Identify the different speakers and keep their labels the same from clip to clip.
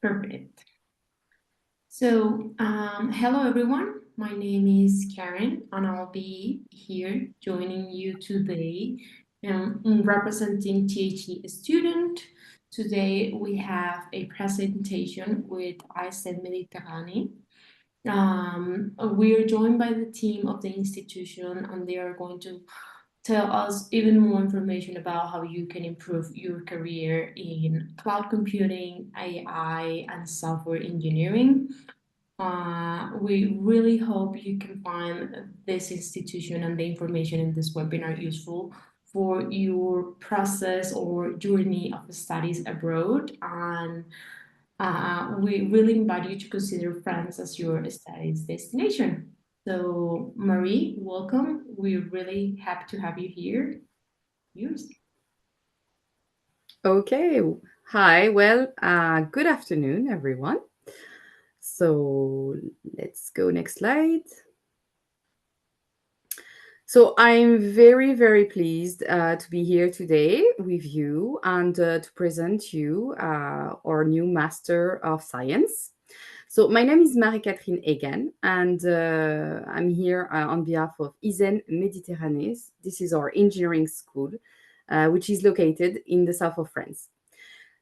Speaker 1: Perfect. So, hello everyone. My name is Karen, and I'll be here joining you today, representing THE student. Today we have a presentation with ISEN Méditerranée. We are joined by the team of the institution, and they are going to tell us even more information about how you can improve your career in cloud computing, AI, and software engineering. We really hope you can find this institution and the information in this webinar useful for your process or journey of studies abroad. And we really invite you to consider France as your studies destination. So, Marie, welcome. We're really happy to have you here. Yours.
Speaker 2: Okay. Hi. Well, good afternoon, everyone. So let's go next slide. So I'm very, very pleased to be here today with you and to present you our new Master of Science. So my name is Marie-Catherine Egan, and I'm here on behalf of ISEN Méditerranée. This is our engineering school, which is located in the south of France.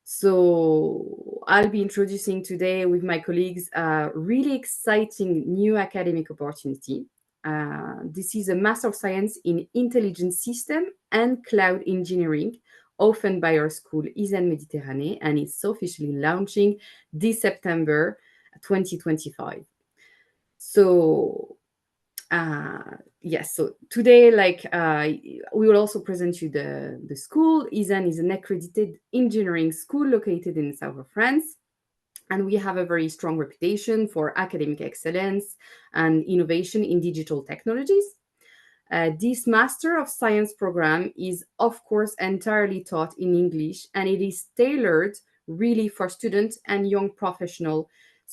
Speaker 2: So I'll be introducing today with my colleagues a really exciting new academic opportunity. This is a Master of Science in Intelligent System and Cloud Engineering, offered by our school ISEN Méditerranée, and it's officially launching this September 2025. So yes, so today, we will also present you the school. ISEN is an accredited engineering school located in the south of France. And we have a very strong reputation for academic excellence and innovation in digital technologies. This Master of Science program is, of course, entirely taught in English, and it is tailored really for students and young professionals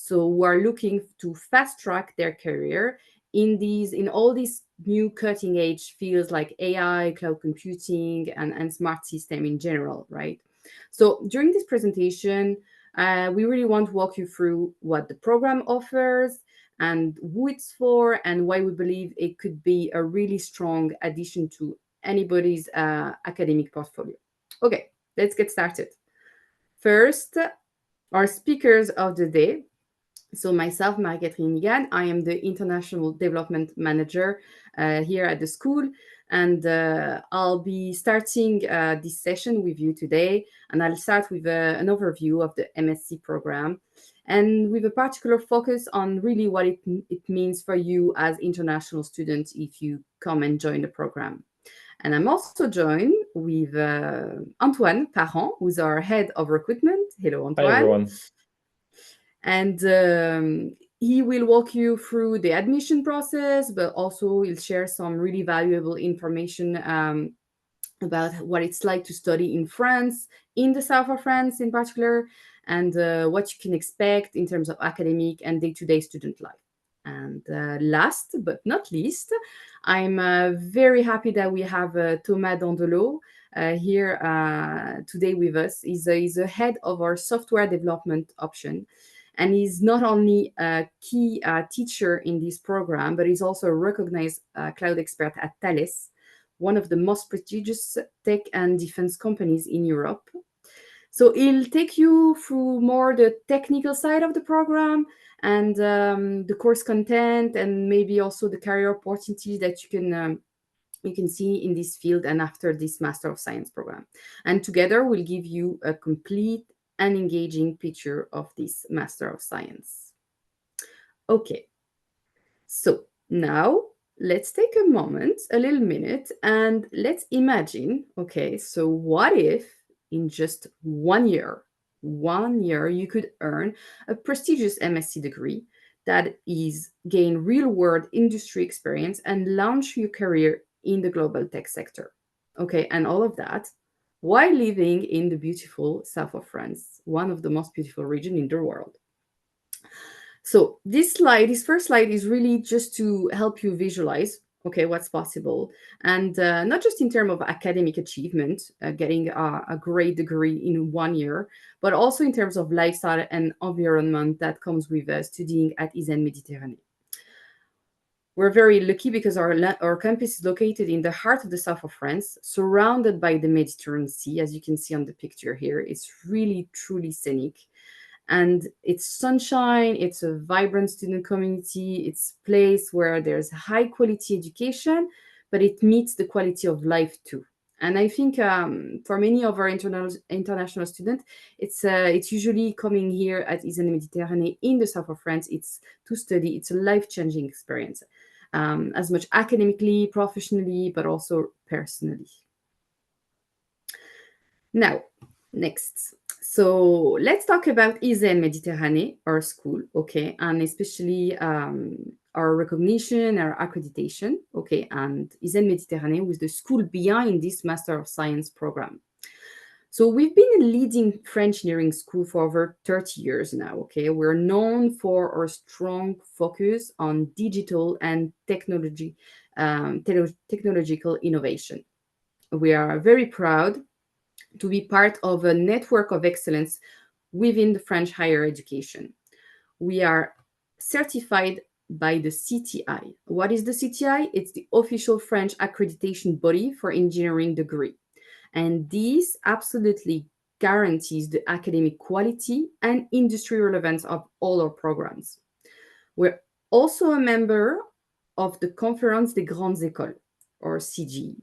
Speaker 2: who are looking to fast track their career in all these new cutting edge fields like AI, cloud computing, and smart system in general, right? So during this presentation, we really want to walk you through what the program offers and who it's for and why we believe it could be a really strong addition to anybody's academic portfolio. Okay, let's get started. First, our speakers of the day. So myself, Marie-Catherine Egan, I am the International Development Manager here at the school. And I'll be starting this session with you today. And I'll start with an overview of the MSc program and with a particular focus on really what it means for you as international students if you come and join the program. And I'm also joined with Antoine Parent, who's our head of recruitment. Hello, Antoine.
Speaker 3: Hi, everyone.
Speaker 2: And he will walk you through the admission process, but also he'll share some really valuable information about what it's like to study in France, in the south of France in particular, and what you can expect in terms of academic and day-to-day student life. And last but not least, I'm very happy that we have Thomas Dandelot here today with us. He's the head of our software development option. And he's not only a key teacher in this program, but he's also a recognized cloud expert at Thales, one of the most prestigious tech and defense companies in Europe. So he'll take you through more the technical side of the program and the course content, and maybe also the career opportunities that you can see in this field and after this Master of Science program. And together we'll give you a complete and engaging picture of this Master of Science. Okay, so now let's take a moment, a little minute, and let's imagine, okay, so what if in just 1 year, you could earn a prestigious MSc degree that is gain real-world industry experience and launch your career in the global tech sector. Okay, and all of that while living in the beautiful south of France, one of the most beautiful regions in the world. So this first slide is really just to help you visualize Okay, what's possible, and not just in terms of academic achievement, getting a great degree in 1 year, but also in terms of lifestyle and environment that comes with studying at ISEN Méditerranée. We're very lucky because our campus is located in the heart of the south of France, surrounded by the Mediterranean Sea, as you can see on the picture here. It's really truly scenic, and it's sunshine, it's a vibrant student community, it's a place where there's high quality education, but it meets the quality of life too. And I think for many of our international students, it's usually coming here at ISEN Méditerranée in the south of France. It's to study. It's a life-changing experience, as much academically, professionally, but also personally. Now, next. So let's talk about ISEN Méditerranée, our school, okay, and especially our recognition, our accreditation, okay, and ISEN Méditerranée was the school behind this Master of Science program. So we've been a leading French engineering school for over 30 years now, okay? We're known for our strong focus on digital and technological innovation. We are very proud to be part of a network of excellence within the French higher education. We are certified by the CTI. What is the CTI? It's the official French accreditation body for engineering degree. And this absolutely guarantees the academic quality and industry relevance of all our programs. We're also a member of the Conférence des Grandes Écoles, or CGE.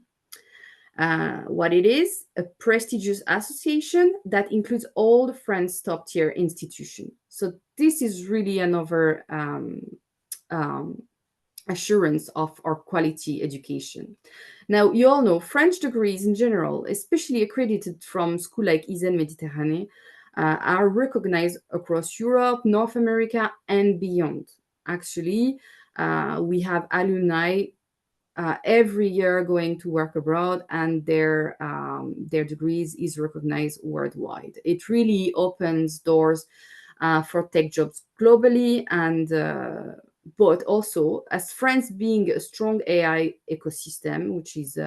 Speaker 2: What it is, a prestigious association that includes all the French top-tier institutions. So this is really another um, assurance of our quality education. Now, you all know French degrees in general, especially accredited from school like ISEN Méditerranée, are recognized across Europe, North America, and beyond. Actually, we have alumni every year going to work abroad, and their degrees is recognized worldwide. It really opens doors for tech jobs globally, and but also as France being a strong AI ecosystem, which is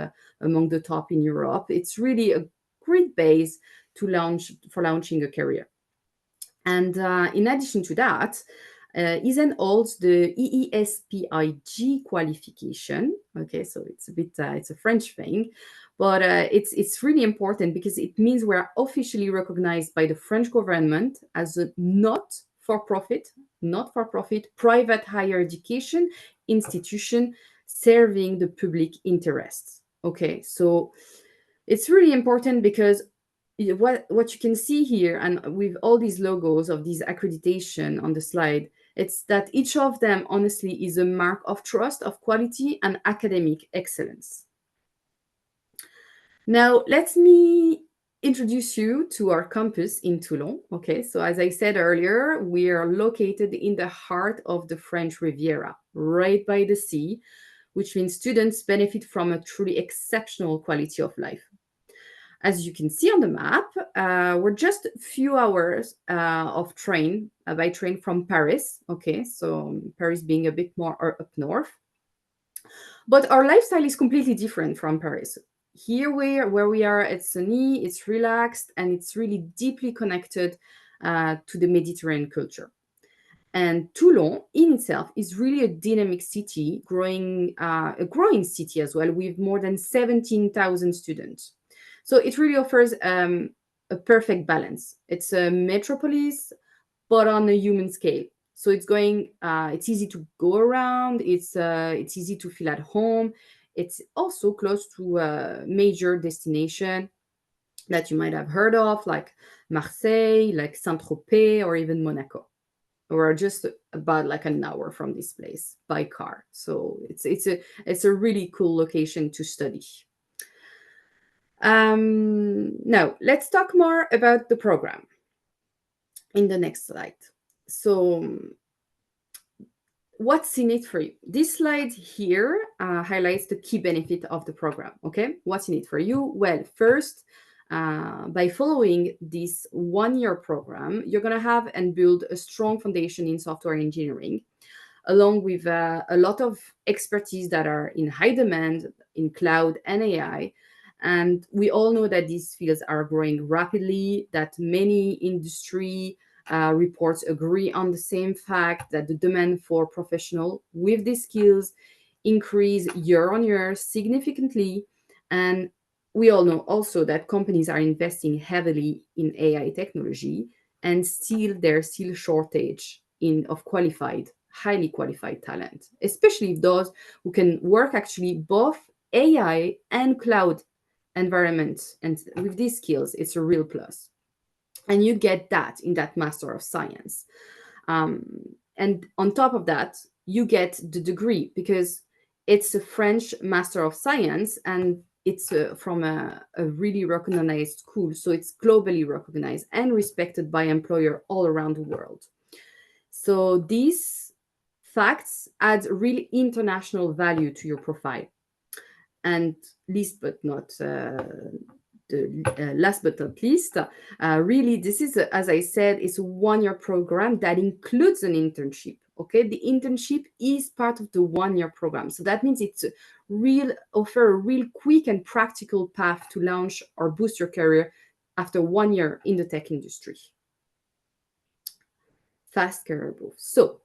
Speaker 2: among the top in Europe, it's really a great base to launching a career. And in addition to that, ISEN holds the EESPIG qualification. Okay, so it's a bit it's a French thing, but it's really important because it means we're officially recognized by the French government as a not-for-profit private higher education institution serving the public interests. Okay, so it's really important because what you can see here, and with all these logos of these accreditation on the slide, it's that each of them honestly is a mark of trust, of quality, and academic excellence. Now, let me introduce you to our campus in Toulon. Okay, so as I said earlier, we are located in the heart of the French Riviera, right by the sea, which means students benefit from a truly exceptional quality of life. As you can see on the map, we're just a few hours by train from Paris. Okay, so Paris being a bit more up north. But our lifestyle is completely different from Paris. Here where we are, it's sunny, it's relaxed, and it's really deeply connected to the Mediterranean culture. And Toulon in itself is really a dynamic city, a growing city as well, with more than 17,000 students. So it really offers a perfect balance. It's a metropolis, but on a human scale. So it's easy to go around. It's easy to feel at home. It's also close to a major destination that you might have heard of, like Marseille, like Saint-Tropez, or even Monaco. We're just about like an hour from this place by car. So it's a really cool location to study. Now, let's talk more about the program in the next slide. So, what's in it for you? This slide here highlights the key benefit of the program, okay? What's in it for you? Well, first, by following this one-year program, you're going to have and build a strong foundation in software engineering. along with a lot of expertise that are in high demand in cloud and AI. And we all know that these fields are growing rapidly, that many industry reports agree on the same fact that the demand for professional with these skills increase year on year significantly. And we all know also that companies are investing heavily in AI technology, and still there's still shortage in of qualified, highly qualified talent, especially those who can work actually both AI and cloud environment. And with these skills, it's a real plus. And you get that in that Master of Science. Um, and on top of that, you get the degree because it's a French Master of Science, and it's from a really recognized school. So it's globally recognized and respected by employer all around the world. So these facts add really international value to your profile. And least but not last but not least, really, this is, as I said, it's a 1 year program that includes an internship. Okay, the internship is part of the 1 year program, so that means it's a real offer a real quick and practical path to launch or boost your career after 1 year in the tech industry. Fast career boost. So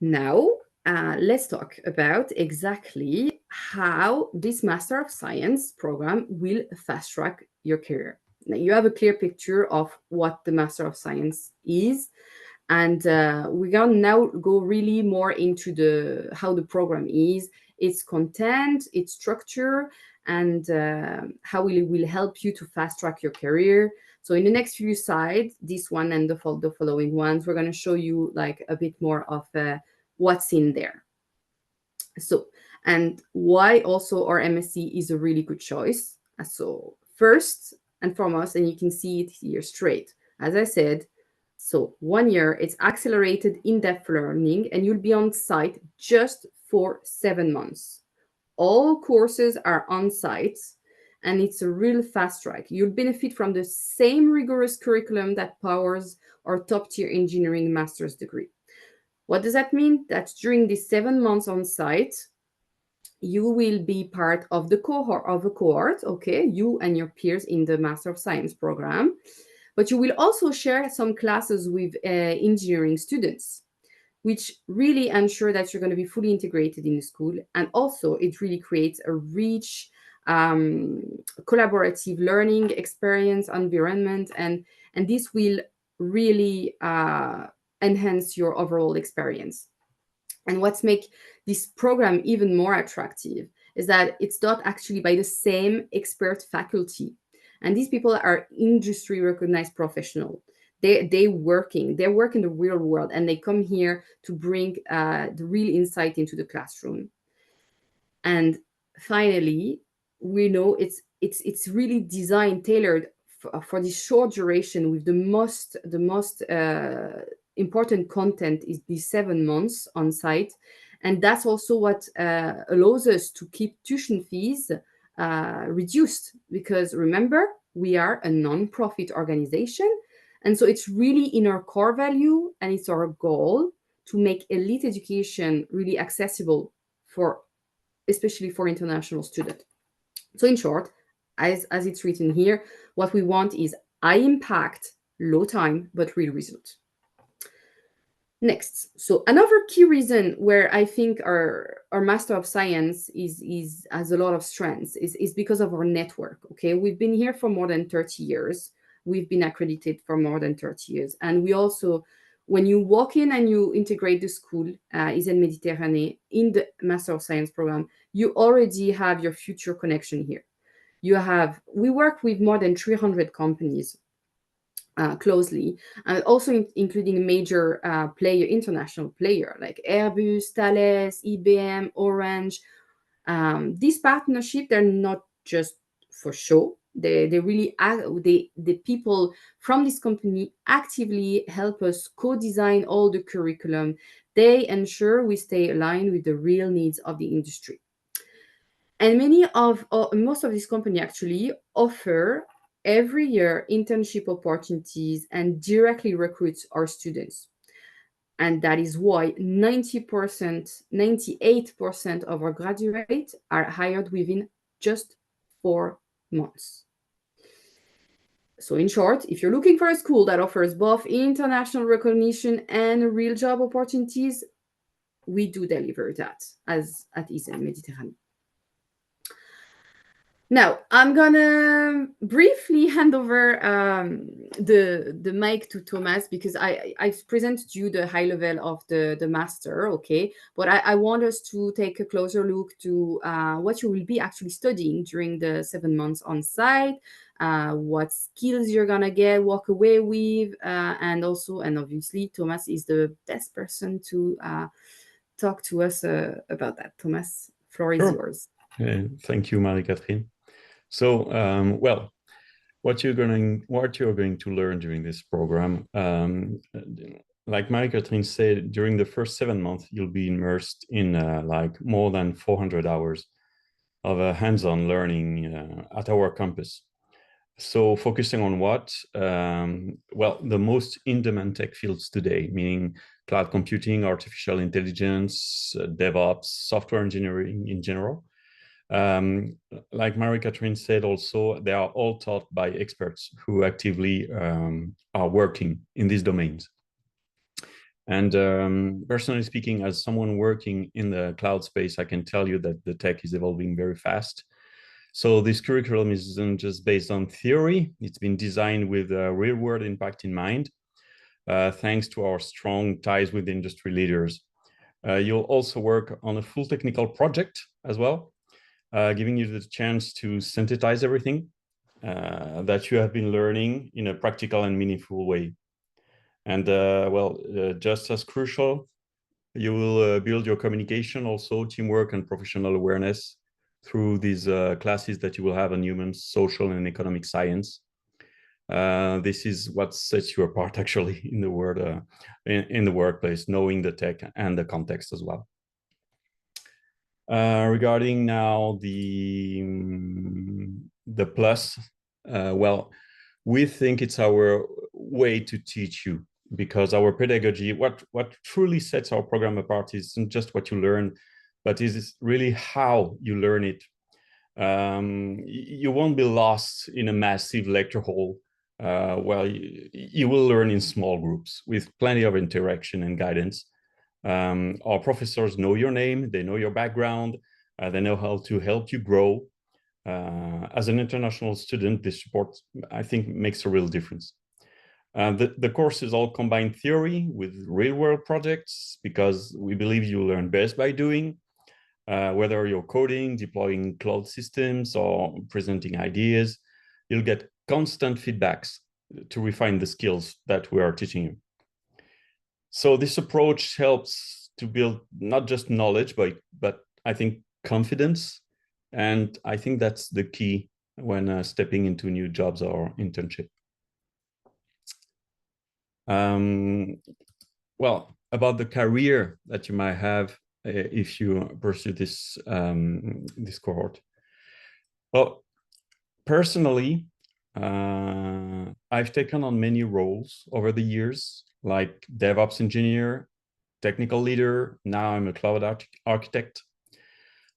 Speaker 2: now, let's talk about exactly how this Master of Science program will fast track your career. Now, you have a clear picture of what the Master of Science is, and we're gonna now go really more into the how the program is, its content, its structure, and how it will help you to fast track your career. So in the next few slides, this one and the following ones, we're going to show you like a bit more of what's in there. So, and why also our MSc is a really good choice. So first and foremost, and you can see it here straight, as I said, so 1 year, it's accelerated in-depth learning, and you'll be on site just for 7 months. All courses are on site, and it's a real fast track. You'll benefit from the same rigorous curriculum that powers our top tier engineering master's degree. What does that mean? That during these 7 months on site, you will be part of the cohort, okay, you and your peers in the Master of Science program, but you will also share some classes with engineering students, which really ensure that you're going to be fully integrated in the school. And also, it really creates a rich, collaborative learning experience environment, and this will really enhance your overall experience. And what's make this program even more attractive is that it's taught actually by the same expert faculty. And these people are industry recognized professionals. They work in the real world, and they come here to bring the real insight into the classroom. And finally, we know it's really designed tailored for this short duration with the most important content is these 7 months on site. And that's also what allows us to keep tuition fees reduced, because remember, we are a non-profit organization, and so it's really in our core value, and it's our goal to make elite education really accessible for, especially for international students. So in short, as it's written here, what we want is high impact, low time, but real result. Next, so another key reason where I think our Master of Science is has a lot of strengths is because of our network. Okay, we've been here for more than 30 years. We've been accredited for more than 30 years, and we also, when you walk in and you integrate the school, ISEN Méditerranée, in the Master of Science program, you already have your future connection here. We work with more than 300 companies closely, and also including major international player like Airbus, Thales, IBM, Orange. This partnership, they're not just for show. They really the people from this company actively help us co-design all the curriculum. They ensure we stay aligned with the real needs of the industry. And most of these companies actually offer every year internship opportunities and directly recruits our students. And that is why 90%, 98% of our graduates are hired within just 4 months. So in short, if you're looking for a school that offers both international recognition and real job opportunities, we do deliver that as at ISEN Méditerranée. Now, I'm gonna briefly hand over the mic to Thomas, because I've presented you the high level of the master, okay? But I want us to take a closer look to what you will be actually studying during the 7 months on site, what skills you're gonna walk away with, and obviously Thomas is the best person to talk to us about that. Thomas, floor is yours.
Speaker 3: Thank you, Marie-Catherine. So, well, what you're going to learn during this program, like Marie-Catherine said, during the first 7 months, you'll be immersed in like more than 400 hours of hands-on learning at our campus. So focusing on what? Well, the most in-demand tech fields today, meaning cloud computing, artificial intelligence, DevOps, software engineering in general. Like Marie-Catherine said also, they are all taught by experts who actively are working in these domains. And personally speaking, as someone working in the cloud space, I can tell you that the tech is evolving very fast. So this curriculum isn't just based on theory. It's been designed with real-world impact in mind, thanks to our strong ties with industry leaders. You'll also work on a full technical project as well, giving you the chance to synthesize everything that you have been learning in a practical and meaningful way. And just as crucial, you will build your communication, also teamwork and professional awareness through these classes that you will have on human, social, and economic science. This is what sets you apart actually in the world, in the workplace, knowing the tech and the context as well. Regarding now the plus, well, we think it's our way to teach you, because our pedagogy, what truly sets our program apart isn't just what you learn, but is really how you learn it. You won't be lost in a massive lecture hall. Well, you will learn in small groups with plenty of interaction and guidance. Our professors know your name, they know your background, they know how to help you grow. As an international student, this support, I think, makes a real difference. The courses all combine theory with real-world projects, because we believe you learn best by doing. Whether you're coding, deploying cloud systems, or presenting ideas, you'll get constant feedbacks to refine the skills that we are teaching you. So this approach helps to build not just knowledge, but I think confidence. And I think that's the key when stepping into new jobs or internship. Well, about the career that you might have if you pursue this this cohort. Well, personally, I've taken on many roles over the years, like DevOps engineer, technical leader. Now I'm a cloud architect.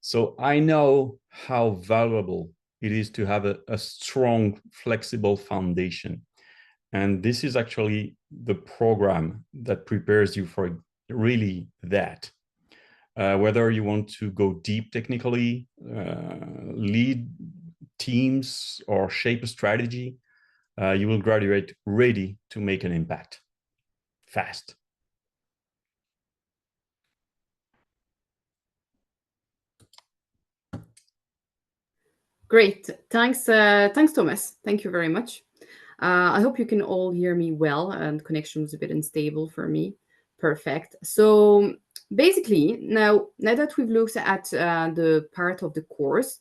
Speaker 3: So I know how valuable it is to have a strong, flexible foundation. And this is actually the program that prepares you for really that. Whether you want to go deep technically, lead teams, or shape a strategy, you will graduate ready to make an impact fast.
Speaker 2: Great. Thanks, Thomas. Thank you very much. I hope you can all hear me well, and connection was a bit unstable for me. Perfect. So basically, now that we've looked at the part of the course,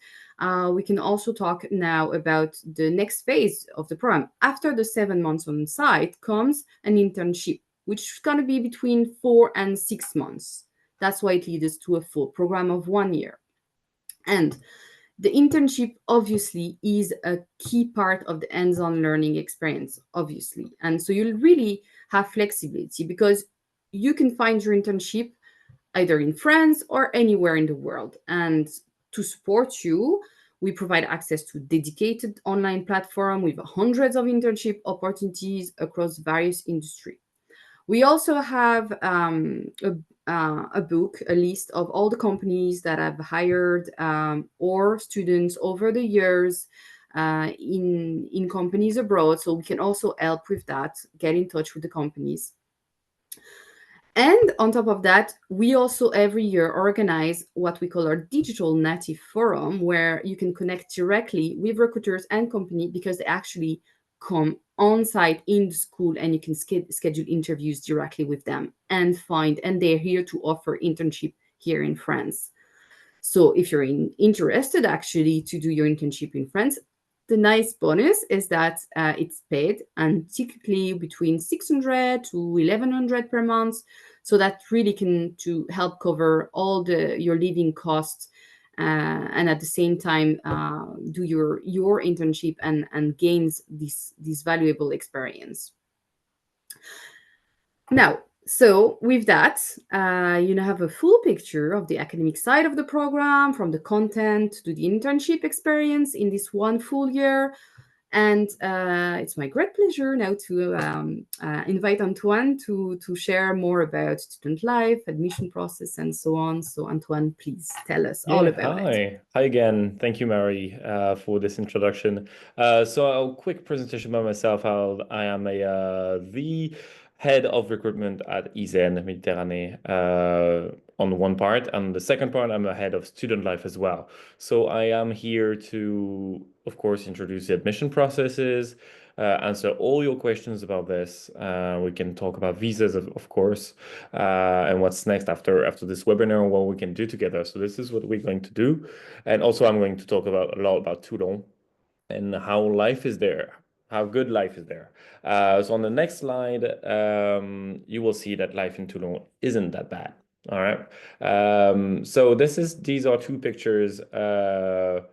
Speaker 2: we can also talk now about the next phase of the program. After the 7 months on site comes an internship, which is going to be between 4 and 6 months. That's why it leads us to a full program of 1 year. And the internship obviously is a key part of the hands-on learning experience, obviously. And so you'll really have flexibility, because you can find your internship either in France or anywhere in the world. And to support you, we provide access to dedicated online platform with hundreds of internship opportunities across various industries. We also have a book, a list of all the companies that have hired or students over the years in companies abroad. So we can also help with that, get in touch with the companies. And on top of that, we also every year organize what we call our digital native forum, where you can connect directly with recruiters and company because they actually come on site in the school and you can schedule interviews directly with them and they're here to offer internship here in France. So if you're interested actually to do your internship in France, the nice bonus is that it's paid and typically between 600 to 1100 per month. So that really can to help cover all your living costs and at the same time do your internship and gains this valuable experience. Now, so with that, you now have a full picture of the academic side of the program, from the content to the internship experience in this one full year. And it's my great pleasure now to invite Antoine to share more about student life, admission process, and so on. So Antoine, please tell us all about it.
Speaker 4: Hi again. Thank you, Mary, for this introduction. So a quick presentation about myself. I am the head of recruitment at ISEN Méditerranée on one part, and the second part, I'm a head of student life as well. So I am here to, of course, introduce the admission processes, answer all your questions about this. We can talk about visas, of course, and what's next after this webinar, what we can do together. So this is what we're going to do. And also I'm going to talk a lot about Toulon and how life is there, how good life is there. So on the next slide, you will see that life in Toulon isn't that bad. All right. So these are two pictures, a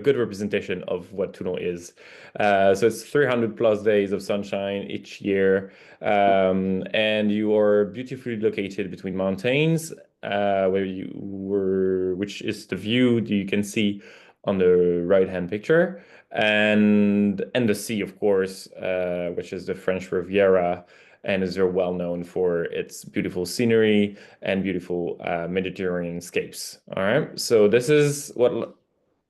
Speaker 4: good representation of what Toulon is. So it's 300 plus days of sunshine each year, and you are beautifully located between mountains, which is the view that you can see on the right-hand picture, and the sea, of course, which is the French Riviera, and is very well known for its beautiful scenery and beautiful Mediterranean scapes. All right, so this is what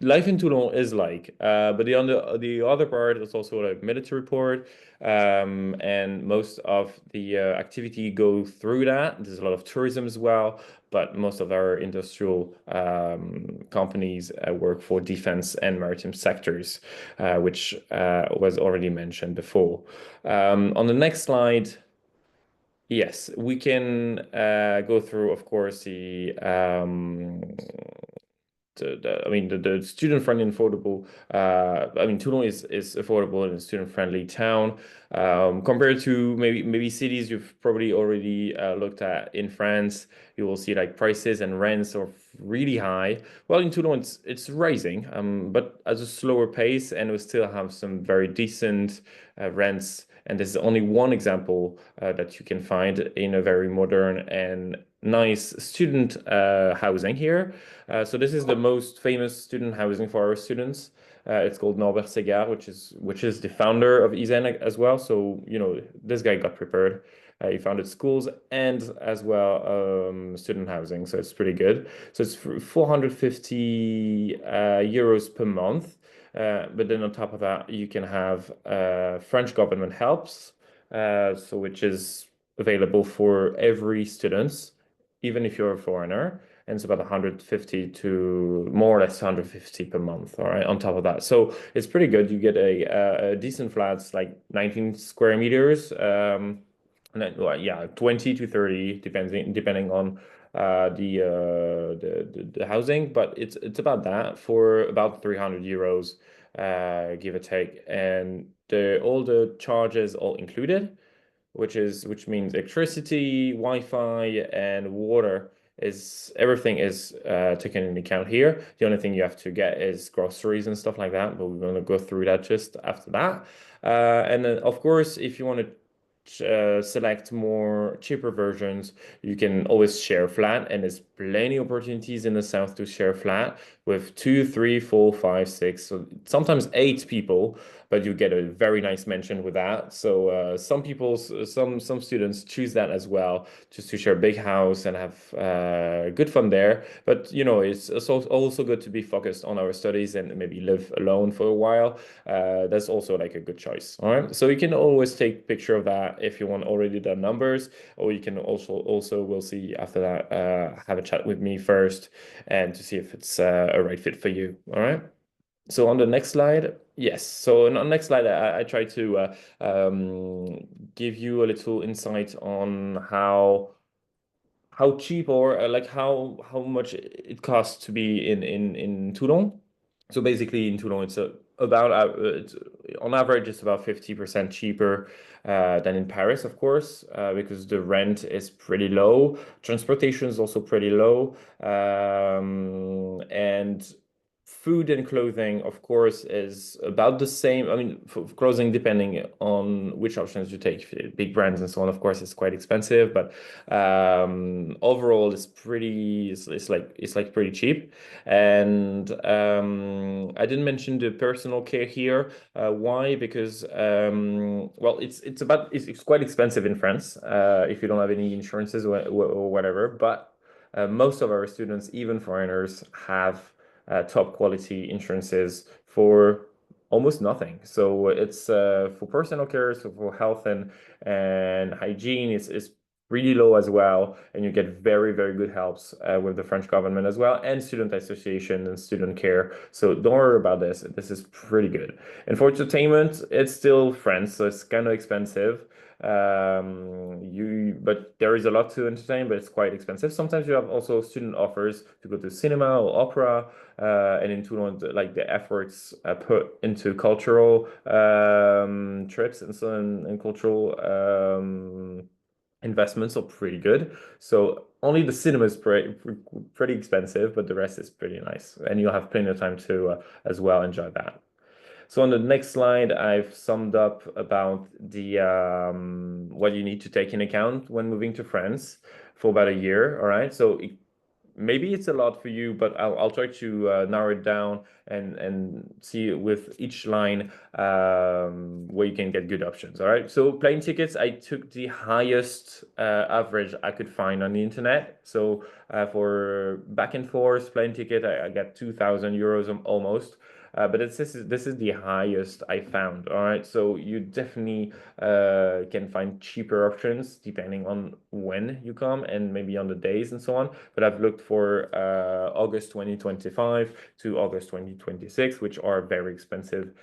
Speaker 4: life in Toulon is like, but the other part is also like military port, and most of the activity go through that. There's a lot of tourism as well, but most of our industrial companies work for defense and maritime sectors, which was already mentioned before. On the next slide, yes, we can go through, of course, the student-friendly and affordable. Toulon is affordable and a student-friendly town. Compared to maybe cities you've probably already looked at in France, you will see like prices and rents are really high. Well, in Toulon, it's rising, but at a slower pace, and we still have some very decent rents. And this is only one example that you can find in a very modern and nice student housing here. So this is the most famous student housing for our students. It's called Norbert Segard, which is the founder of ISEN as well. So this guy got prepared. He founded schools and as well student housing. So it's pretty good. So it's 450 euros per month. But then on top of that, you can have French government helps, which is available for every student, even if you're a foreigner, and it's about 150 to more or less 150 per month, all right, on top of that. So it's pretty good. You get a decent flats, like 19 square meters, and then, 20 to 30, depending on the housing, but it's about that for about 300 euros, give or take, and all the charges all included, which means electricity, Wi-Fi, and water. Everything is taken into account here. The only thing you have to get is groceries and stuff like that, but we're going to go through that just after that. And then, of course, if you want to select more cheaper versions, you can always share flat, and there's plenty of opportunities in the south to share flat with 2, 3, 4, 5, 6, so sometimes 8 people, but you get a very nice mention with that. So some students choose that as well, just to share a big house and have good fun there. But it's also good to be focused on our studies and maybe live alone for a while. That's also like a good choice. All right, so you can always take picture of that if you want already the numbers, or you can also we'll see after that, have a chat with me first and to see if it's a right fit for you. All right. So on the next slide, yes. So on the next slide, I try to give you a little insight on how cheap or like how much it costs to be in Toulon. So basically in Toulon, it's on average it's about 50% cheaper than in Paris, of course, because the rent is pretty low. Transportation is also pretty low, and food and clothing, of course, is about the same. I mean, for clothing, depending on which options you take, big brands and so on, of course, it's quite expensive, but overall, it's like pretty cheap. And I didn't mention the personal care here. Why? Because well, it's quite expensive in France if you don't have any insurances or whatever. But most of our students, even foreigners, have top quality insurances for almost nothing. So it's for personal care, so for health and hygiene, it's really low as well, and you get very, very good helps with the French government as well, and student association and student care. So don't worry about this. This is pretty good. And for entertainment, it's still France, so it's kind of expensive. But there is a lot to entertain, but it's quite expensive. Sometimes you have also student offers to go to cinema or opera, and in Toulon, like the efforts put into cultural trips and so on, and cultural investments are pretty good. So only the cinema is pretty expensive, but the rest is pretty nice, and you'll have plenty of time to as well enjoy that. So on the next slide, I've summed up about the what you need to take in account when moving to France for about a year. All right, so maybe it's a lot for you, but I'll try to narrow it down and see with each line where you can get good options. All right, so plane tickets, I took the highest average I could find on the internet. So for back and forth plane ticket, I got 2,000 euros almost. But this is the highest I found. All right, so you definitely can find cheaper options depending on when you come and maybe on the days and so on. But I've looked for August 2025 to August 2026, which are very expensive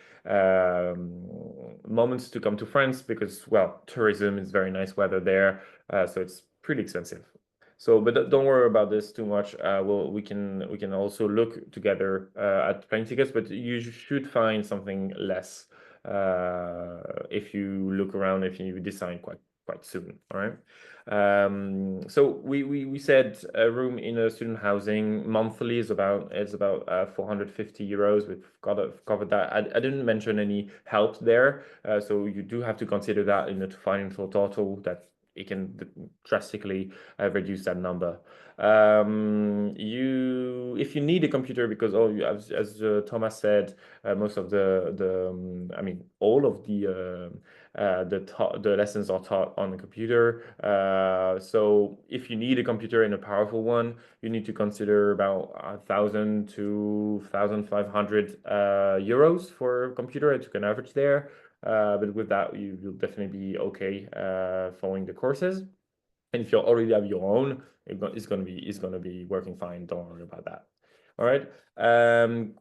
Speaker 4: moments to come to France because, well, tourism is very nice weather there, so it's pretty expensive. So, but don't worry about this too much. We can also look together at plane tickets, but you should find something less if you look around, if you decide quite soon. All right. So we said a room in a student housing monthly is about 450 euros. We've covered that. I didn't mention any help there, so you do have to consider that in the financial total that it can drastically reduce that number. If you need a computer, because as Thomas said, most of I mean, all of the lessons are taught on the computer. So if you need a computer and a powerful one, you need to consider about 1,000 to 1,500 euros for a computer. I took an average there. But with that, you'll definitely be okay following the courses. And if you already have your own, it's gonna be working fine. Don't worry about that. All right.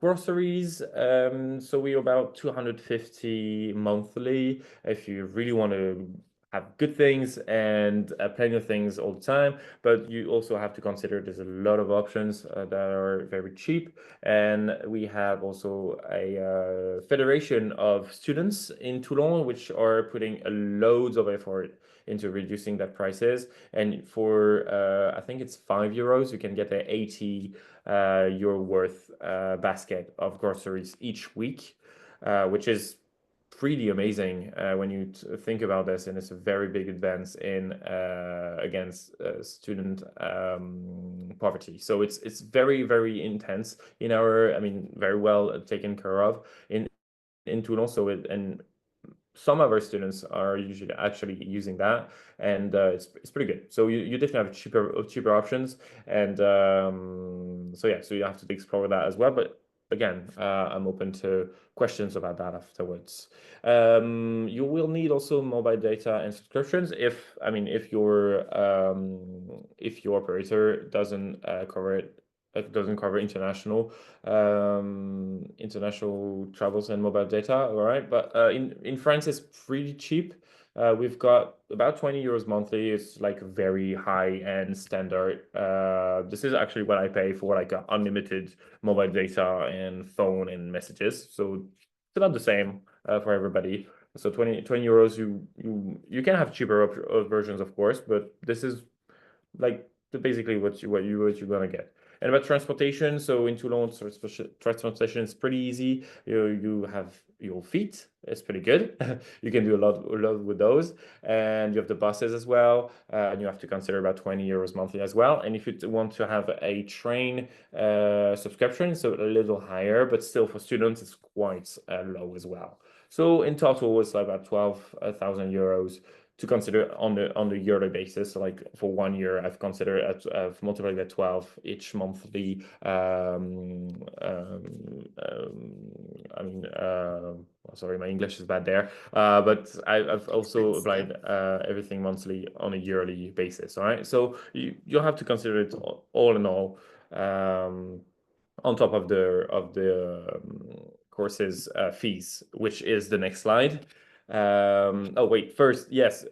Speaker 4: Groceries. So we're about 250 monthly. If you really want to have good things and plenty of things all the time, but you also have to consider there's a lot of options that are very cheap, and we have also a federation of students in Toulon which are putting loads of effort into reducing that prices, and for I think it's 5 euros you can get an 80 euro worth basket of groceries each week, which is pretty amazing when you think about this, and it's a very big advance in against student poverty. So it's very, very intense in our, I mean, very well taken care of in Toulon. And some of our students are usually actually using that, and it's pretty good. So you definitely have cheaper options, and so yeah, so you have to explore that as well. But again, I'm open to questions about that afterwards. You will need also mobile data and subscriptions if your operator doesn't cover it. It doesn't cover international travels and mobile data, all right? But in France, it's pretty cheap. We've got about 20 euros monthly. It's like very high-end standard. This is actually what I pay for like unlimited mobile data and phone and messages. So it's about the same for everybody. So 20 euros, you can have cheaper versions, of course, but this is like basically what you're gonna get. And about transportation, so in Toulon, transportation is pretty easy. You have your feet, it's pretty good. You can do a lot with those, and you have the buses as well. And you have to consider about 20 euros monthly as well. And if you want to have a train subscription, so a little higher, but still for students, it's quite low as well. So in total, it's like about 12,000 euros to consider on the yearly basis. So like for 1 year, I've multiplied by 12 each monthly. Sorry, my English is bad there. But I've also applied everything monthly on a yearly basis. All right, so you'll have to consider it all in all. On top of the courses fees, which is the next slide. Oh wait, first, yes.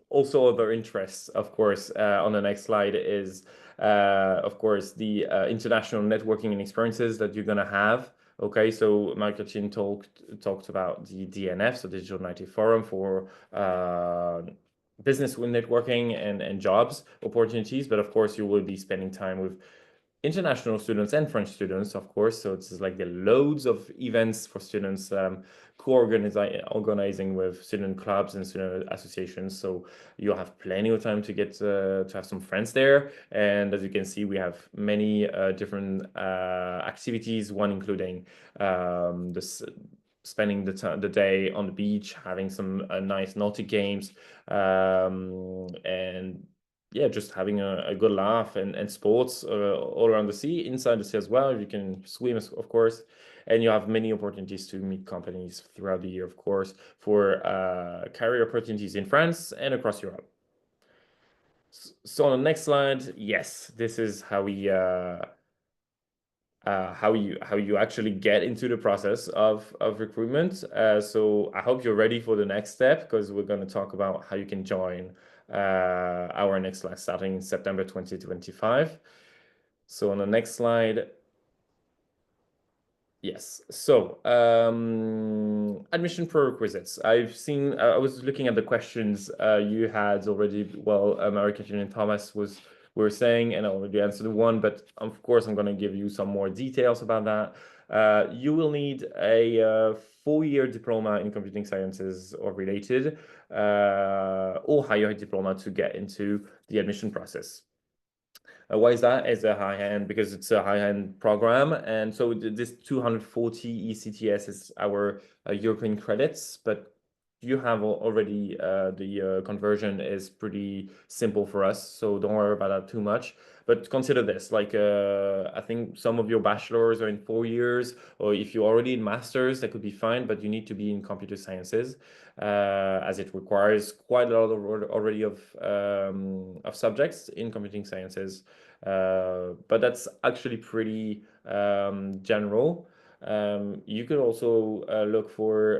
Speaker 4: Also other interests, of course, on the next slide is, of course, the international networking and experiences that you're gonna have. Okay, so Marketing talked about the DNF, so Digital Native Forum for business with networking and jobs opportunities. But of course, you will be spending time with international students and French students, of course. So it's like the loads of events for students, organizing with student clubs and student associations. So you'll have plenty of time to get to have some friends there. And as you can see, we have many different activities, one including spending the day on the beach, having some nice naughty games, and yeah, just having a good laugh and sports all around the sea, inside the sea as well. You can swim, of course, and you have many opportunities to meet companies throughout the year, of course, for career opportunities in France and across Europe. So on the next slide, yes, this is how we how you actually get into the process of recruitment. So I hope you're ready for the next step, because we're going to talk about how you can join our next class starting in September 2025. So on the next slide, yes. So admission prerequisites. I was looking at the questions you had already. Well, Marie-Catherine and Thomas were saying, and I already answered one, but of course I'm going to give you some more details about that. You will need a 4-year diploma in computing sciences or related, or higher diploma to get into the admission process. Why is that? It's a high-end, because it's a high-end program, and so this 240 ECTS is our European credits, but you have already the conversion is pretty simple for us, so don't worry about that too much. But consider this, like I think some of your bachelors are in 4 years, or if you're already in masters, that could be fine, but you need to be in computer sciences, as it requires quite a lot already of subjects in computing sciences. But that's actually pretty general. You could also look for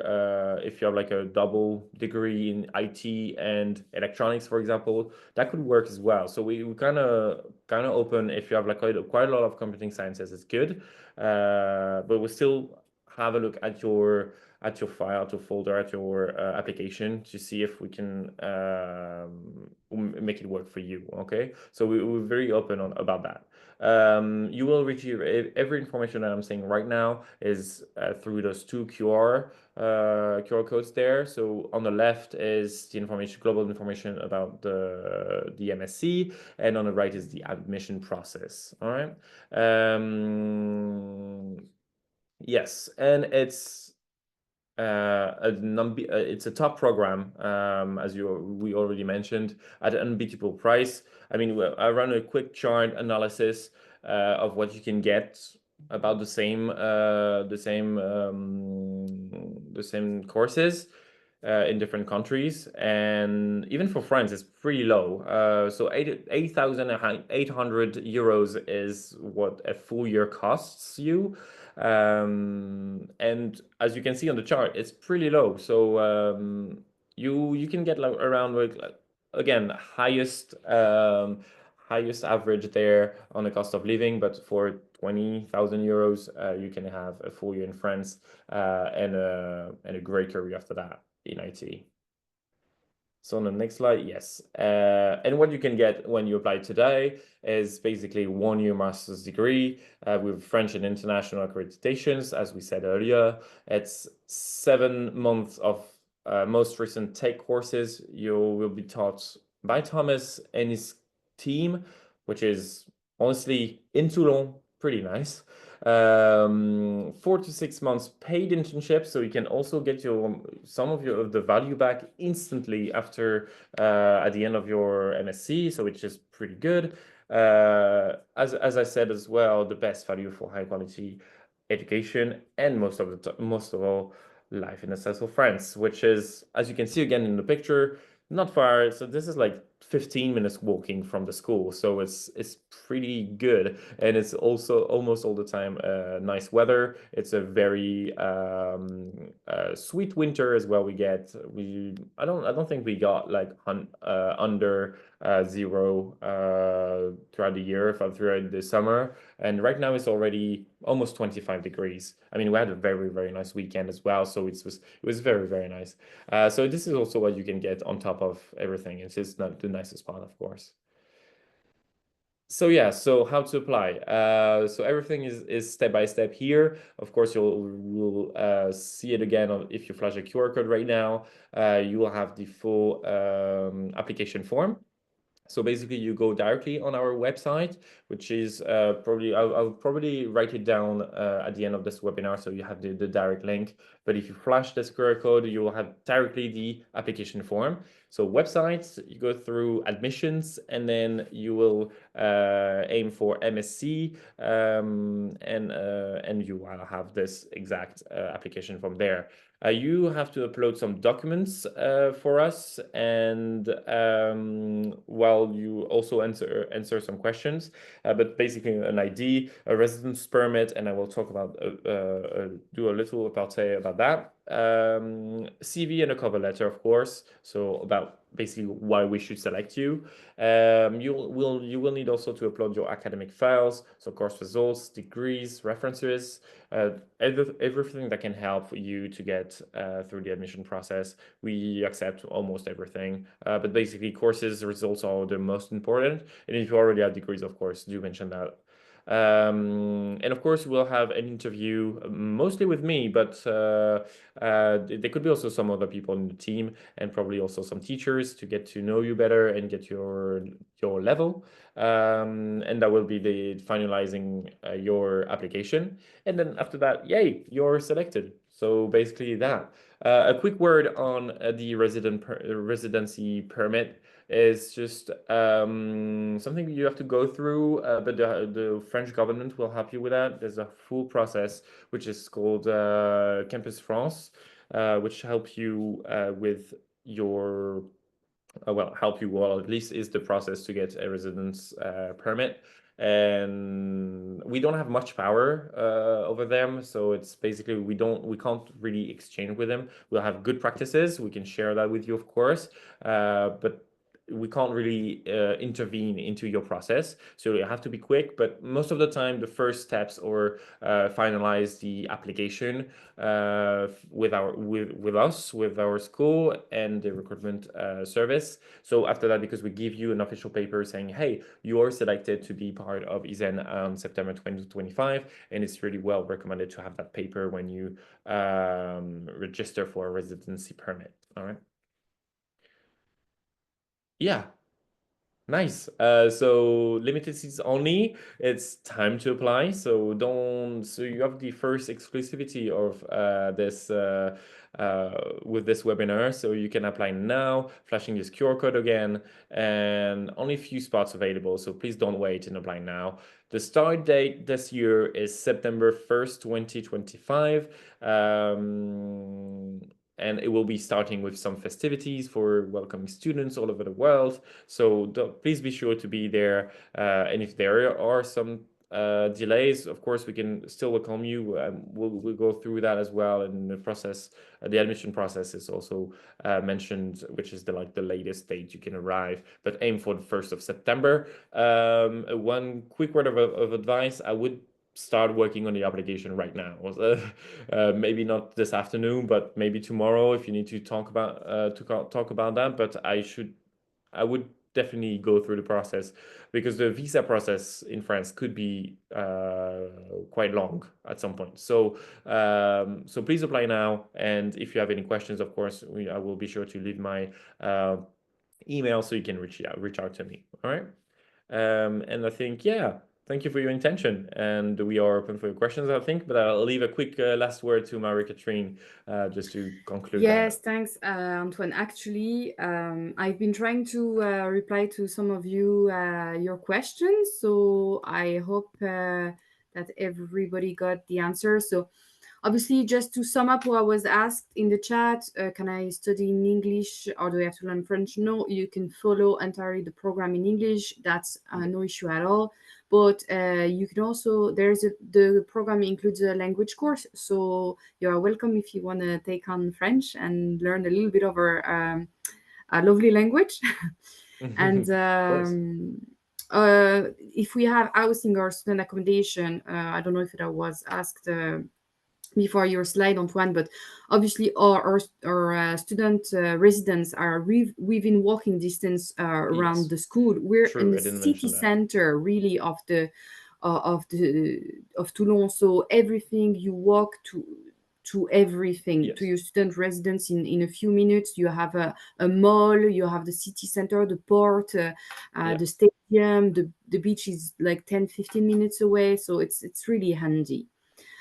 Speaker 4: if you have like a double degree in IT and electronics, for example, that could work as well. So we kind of open. If you have like quite a lot of computing sciences, it's good, but we still have a look at your at your file, at your folder, at your application to see if we can make it work for you. Okay, so we're very open about that. You will retrieve every information that I'm saying right now is through those two QR codes there. So on the left is the information, global information about the MSc, and on the right is the admission process. All right. Yes, and it's it's a top program, as we already mentioned, at an unbeatable price. I mean, I run a quick chart analysis of what you can get about the same courses in different countries, and even for France, it's pretty low. So 8,800 euros is what a full year costs you. And as you can see on the chart, it's pretty low. So you can get like around like again highest average there on the cost of living, but for 20,000 euros, you can have a full year in France and a great career after that in IT. So on the next slide, yes. And what you can get when you apply today is basically 1 year master's degree with French and international accreditations, as we said earlier. It's 7 months of most recent tech courses. You will be taught by Thomas and his team, which is honestly in Toulon, pretty nice. 4 to 6 months paid internship, so you can also get some of the value back instantly after at the end of your MSc, so which is pretty good. As I said as well, the best value for high quality education, and most of all, life in the south of France, which is, as you can see again in the picture, not far. So this is like 15 minutes walking from the school, so it's pretty good, and it's also almost all the time nice weather. It's a very sweet winter as well. I don't think we got like under 0 throughout the year, throughout the summer, and right now it's already almost 25 degrees. I mean, we had a very, very nice weekend as well, so it was very, very nice. So this is also what you can get on top of everything. It's just not the nicest part, of course. So yeah, so how to apply? So everything is step by step here. Of course, you'll see it again if you flash a QR code right now. You will have the full application form. So basically, you go directly on our website, which is I'll probably write it down at the end of this webinar, so you have the direct link. But if you flash this QR code, you will have directly the application form. So websites, you go through admissions, and then you will aim for MSc, and you will have this exact application from there. You have to upload some documents for us, and while you also answer some questions, but basically an ID, a residence permit, and I will talk about do a little aparté about that. CV and a cover letter, of course, so about basically why we should select you. You will need also to upload your academic files, so course results, degrees, references, everything that can help you to get through the admission process. We accept almost everything, but basically courses results are the most important. And if you already have degrees, of course, do mention that. And of course, we'll have an interview mostly with me, but there could be also some other people in the team, and probably also some teachers to get to know you better and get your level. And that will be the finalizing your application. And then after that, yay, you're selected. So basically that. A quick word on the residency permit is just something you have to go through, but the French government will help you with that. There's a full process which is called Campus France, which help you with your well, at least is the process to get a residence permit. And we don't have much power over them, so it's basically we can't really exchange with them. We'll have good practices, we can share that with you, of course, but we can't really intervene into your process, so you have to be quick. But most of the time, the first steps or finalize the application with us, with our school and the recruitment service. So after that, because we give you an official paper saying, hey, you are selected to be part of ISEN on September 2025, and it's really well recommended to have that paper when you register for a residency permit. All right. Yeah. Nice. So limited seats only. It's time to apply. So don't. So you have the first exclusivity of this with this webinar. So you can apply now. Flashing this QR code again, and only a few spots available. So please don't wait and apply now. The start date this year is September 1st, 2025. And it will be starting with some festivities for welcoming students all over the world. So please be sure to be there. And if there are some delays, of course, we can still welcome you. We'll go through that as well. And the process, the admission process is also mentioned, which is the latest date you can arrive, but aim for the 1st of September. One quick word of advice, I would start working on the application right now. Maybe not this afternoon, but maybe tomorrow if you need to talk about that. But I would definitely go through the process, because the visa process in France could be quite long at some point. So please apply now. And if you have any questions, of course, I will be sure to leave my email so you can reach out to me. All right. And I think, yeah, thank you for your intention, and we are open for your questions, I think. But I'll leave a quick last word to Marie-Catherine just to conclude.
Speaker 2: Yes, thanks, Antoine. Actually, I've been trying to reply to some of your questions, so I hope that everybody got the answer. So obviously, just to sum up what I was asked in the chat, can I study in English or do I have to learn French? No, you can follow entirely the program in English. That's no issue at all. But you can also, the program includes a language course. So you are welcome if you want to take on French and learn a little bit of our lovely language. And if we have housing or student accommodation, I don't know if it was asked before your slide, Antoine, but obviously our student residents are within walking distance around the school. We're in the city center, really, of Toulon. So everything you walk to everything, to your student residence in a few minutes. You have a mall, you have the city center, the port, the stadium, the beach is like 10-15 minutes away. So it's really handy.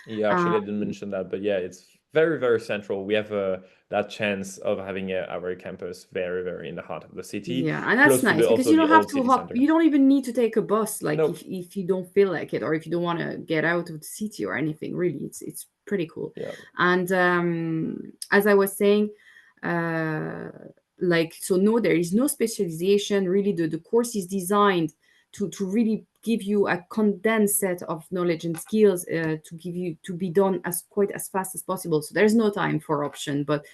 Speaker 4: Yeah, actually, I didn't mention that, but yeah, it's very, very central. We have that chance of having our campus very, very in the heart of the city.
Speaker 2: Yeah, and that's nice because you don't have to hop.
Speaker 4: Center.
Speaker 2: You don't even need to take a bus, like if you don't feel like it, or if you don't want to get out of the city or anything. Really, it's pretty cool.
Speaker 4: Yeah.
Speaker 2: And as I was saying, so no, there is no specialization. Really, the course is designed to really give you a condensed set of knowledge and skills to be done as fast as possible. So there's no time for option, but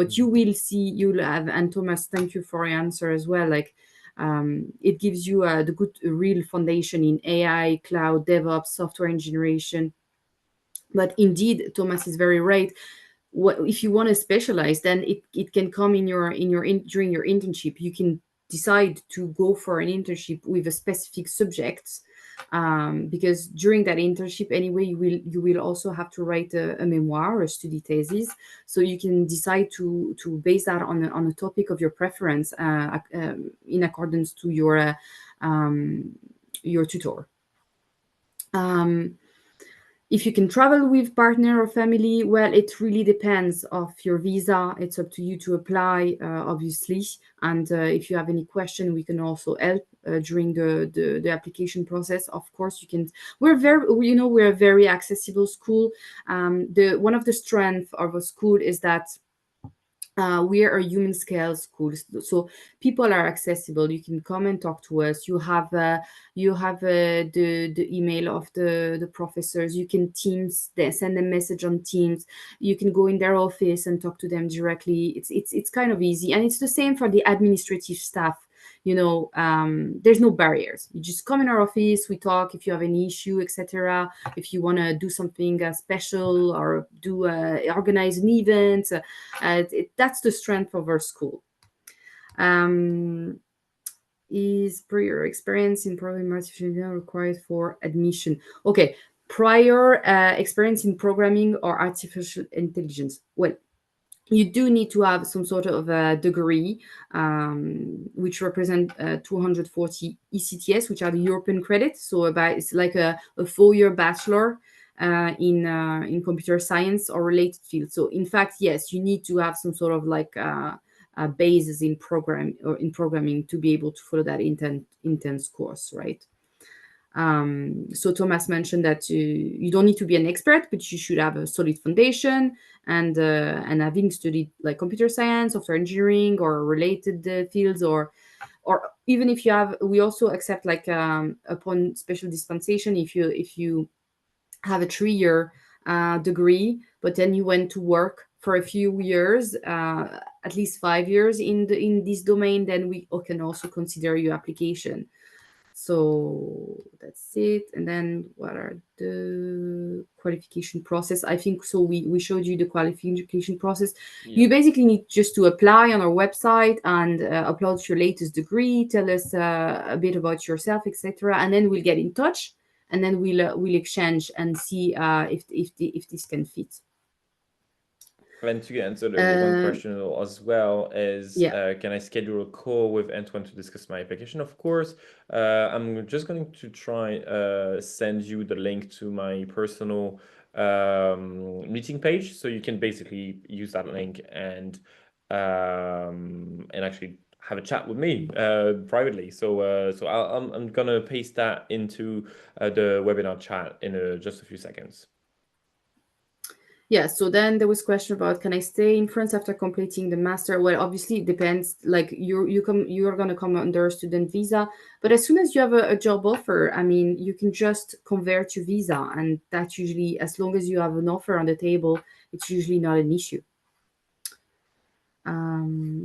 Speaker 2: you will see, you'll have, and Thomas, thank you for your answer as well. It gives you the good real foundation in AI, cloud, DevOps, software engineering. But indeed, Thomas is very right. If you want to specialize, then it can come during your internship. You can decide to go for an internship with a specific subject, because during that internship anyway you will also have to write a memoir or a study thesis. So you can decide to base that on a topic of your preference, in accordance to your tutor. If you can travel with partner or family, well, it really depends of your visa. It's up to you to apply, obviously. And if you have any question, we can also help during the application process. Of course, you can. We're a very accessible school. One of the strengths of a school is that we are a human scale school, so people are accessible. You can come and talk to us. You have the email of the professors. You can send a message on Teams. You can go in their office and talk to them directly. It's kind of easy, and it's the same for the administrative staff. there's no barriers. You just come in our office, we talk if you have any issue, etc. If you want to do something special or organize an event, that's the strength of our school. Is prior experience in programming artificial intelligence required for admission? Okay, prior experience in programming or artificial intelligence. Well, you do need to have some sort of a degree, which represent 240 ECTS, which are the European credits. So it's like a 4-year bachelor in computer science or related fields. So in fact, yes, you need to have some sort of like basis in programming to be able to follow that intense course, right? So Thomas mentioned that you don't need to be an expert, but you should have a solid foundation, and having studied like computer science, software engineering, or related fields, or even if you have, we also accept like upon special dispensation, if you have a 3-year degree, but then you went to work for a few years, at least 5 years in this domain, then we can also consider your application. So that's it. And then what are the qualification process? I think so. We showed you the qualification process.
Speaker 4: Yeah.
Speaker 2: You basically need just to apply on our website and upload your latest degree. Tell us a bit about yourself, etc. And then we'll get in touch, and then we'll exchange and see if this can fit.
Speaker 4: And to answer the one question as well is, can I schedule a call with Antoine to discuss my application? Of course. I'm just going to try send you the link to my personal meeting page, so you can basically use that link and actually have a chat with me privately. So I'm gonna paste that into the webinar chat in just a few seconds.
Speaker 2: Yeah, so then there was a question about, can I stay in France after completing the master? Well, obviously it depends. Like you're going to come under a student visa, but as soon as you have a job offer, I mean, you can just convert your visa, and that's usually, as long as you have an offer on the table, it's usually not an issue.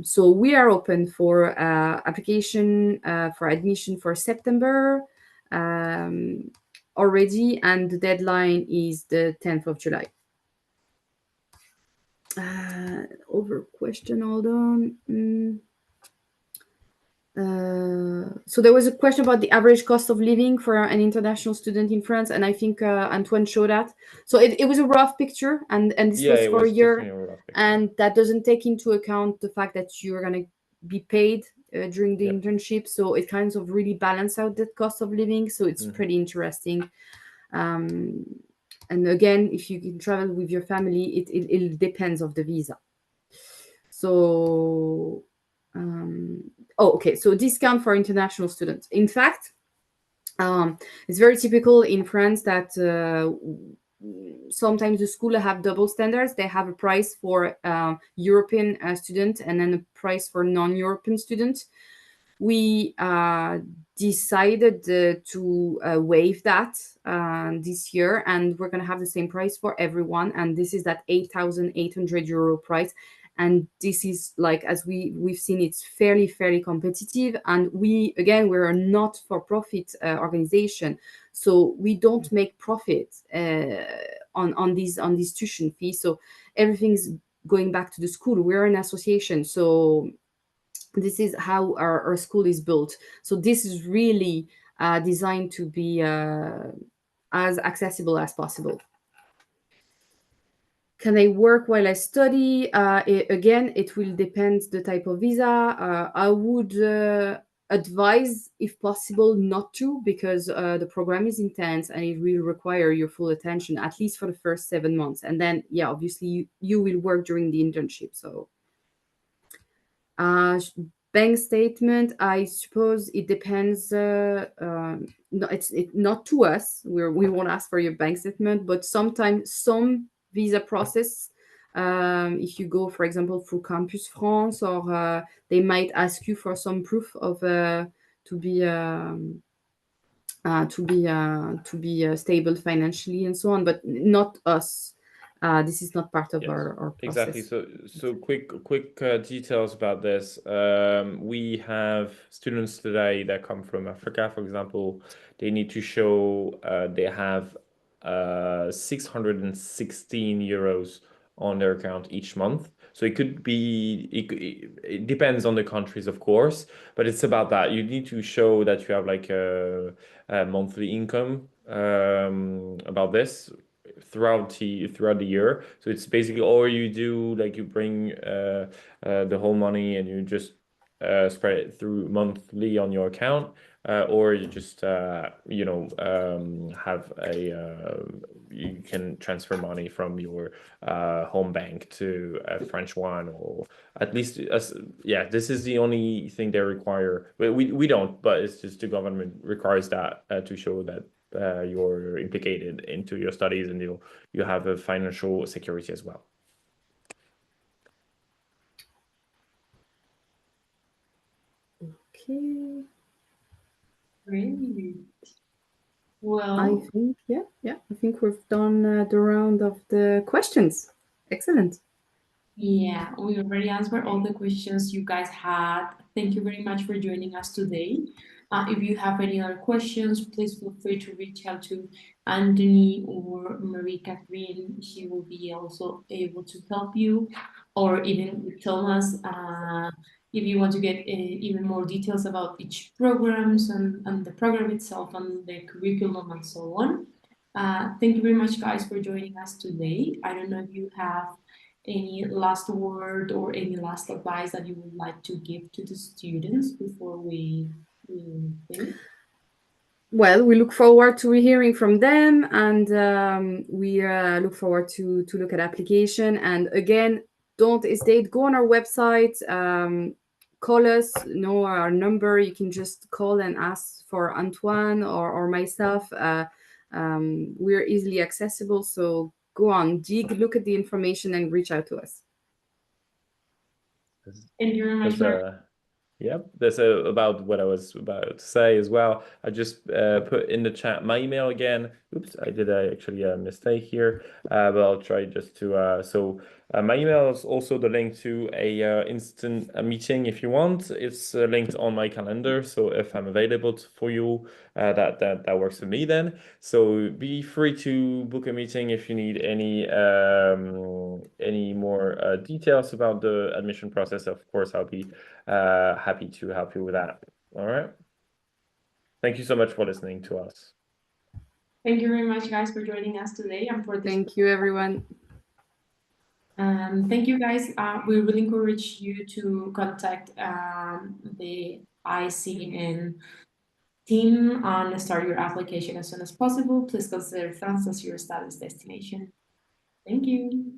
Speaker 2: So we are open for application for admission for September already, and the deadline is the 10th of July. Over question, hold on. So there was a question about the average cost of living for an international student in France, and I think Antoine showed that. So it was a rough picture, and this was for a year, and that doesn't take into account the fact that you're going to be paid during the internship. So it kind of really balance out that cost of living. So it's pretty interesting. And again, if you can travel with your family, it depends of the visa. So, okay. So discount for international students. In fact, it's very typical in France that sometimes the school have double standards. They have a price for European students and then a price for non-European students. We decided to waive that this year, and we're going to have the same price for everyone. And this is that 8,800 euro price. And this is like, as we've seen, it's fairly competitive. And we're a not-for-profit organization, so we don't make profit on these tuition fees. So everything's going back to the school. We're an association, so this is how our school is built. So this is really designed to be as accessible as possible. Can I work while I study? It will depend the type of visa. I would advise, if possible, not to, because the program is intense and it will require your full attention, at least for the first 7 months. And then, obviously you will work during the internship. So bank statement, I suppose it depends. No, it's not to us. We won't ask for your bank statement, but sometimes some visa process, if you go, for example, through Campus France, or they might ask you for some proof of to be stable financially and so on, but not us. this is not part of
Speaker 4: Yes,
Speaker 2: our
Speaker 4: exactly.
Speaker 2: process.
Speaker 4: So quick details about this. We have students today that come from Africa, for example. They need to show they have 616 euros on their account each month. So it could be, it depends on the countries, of course, but it's about that. You need to show that you have like a monthly income about this throughout the year. So it's basically all you do, like you bring the whole money and you just spread it through monthly on your account, or you just have a you can transfer money from your home bank to a French one, or at least yeah, this is the only thing they require. We don't, but it's just the government requires that to show that you're implicated into your studies and you have a financial security as well.
Speaker 2: Okay.
Speaker 1: Great.
Speaker 2: I
Speaker 1: Well,
Speaker 2: think, I think we've done the round of the questions. Excellent.
Speaker 1: yeah, we already answered all the questions you guys had. Thank you very much for joining us today. If you have any other questions, please feel free to reach out to Anthony or Marie Catherine. She will be also able to help you, or even with Thomas. If you want to get even more details about each programs and the program itself and the curriculum and so on. Thank you very much, guys, for joining us today. I don't know if you have any last word or any last advice that you would like to give to the students before we finish?
Speaker 2: Well, we look forward to hearing from them, and we look forward to look at application. And again, don't hesitate. Go on our website. Call us. Know our number. You can just call and ask for Antoine or myself. We're easily accessible. So go on, dig, look at the information, and reach out to us.
Speaker 1: Thank you very much for
Speaker 4: Yep, that's about what I was about to say as well. I just put in the chat my email again. Oops, I did actually a mistake here, but I'll try just to. My email is also the link to a instant meeting if you want. It's linked on my calendar, so if I'm available for you, that works for me then. So be free to book a meeting if you need any more details about the admission process. Of course, I'll be happy to help you with that. All right. Thank you so much for listening to us.
Speaker 1: Thank you very much, guys, for joining us today and for this.
Speaker 2: Thank you, everyone.
Speaker 1: Thank you, guys. We really encourage you to contact the ISEN team and start your application as soon as possible. Please consider France as your studies destination. Thank you.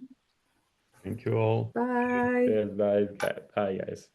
Speaker 3: Thank you all.
Speaker 2: Bye.
Speaker 4: Bye, guys.